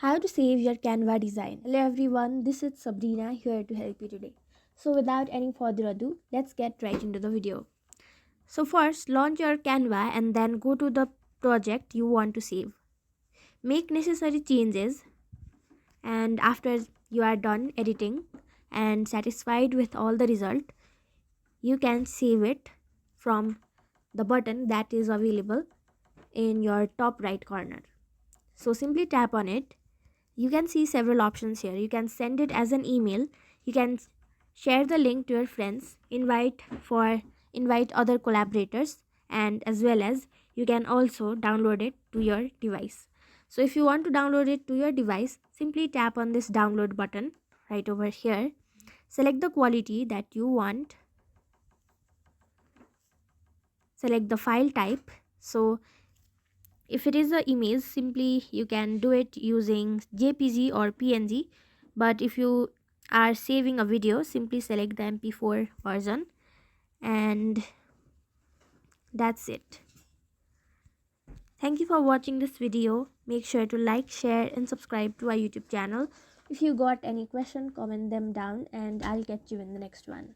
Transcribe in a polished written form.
How to save your Canva design. Hello everyone, this is Sabrina here to help you today. So without any further ado, let's get right into the video. So first, launch your Canva and then go to the project you want to save. Make necessary changes, and after you are done editing and satisfied with all the result, you can save it from the button that is available in your top right corner. So simply tap on it. You can see several options here. You can send it as an email, you can share the link to your friends, invite other collaborators, and as well as you can also download it to your device. So if you want to download it to your device, simply tap on this download button right over here. Select the quality that you want, select the file type. So if it is a image, simply you can do it using JPG or PNG, but if you are saving a video, simply select the MP4 version, and that's it. Thank you for watching this video. Make sure to like, share and subscribe to our YouTube channel. If you got any question, comment them down and I'll catch you in the next one.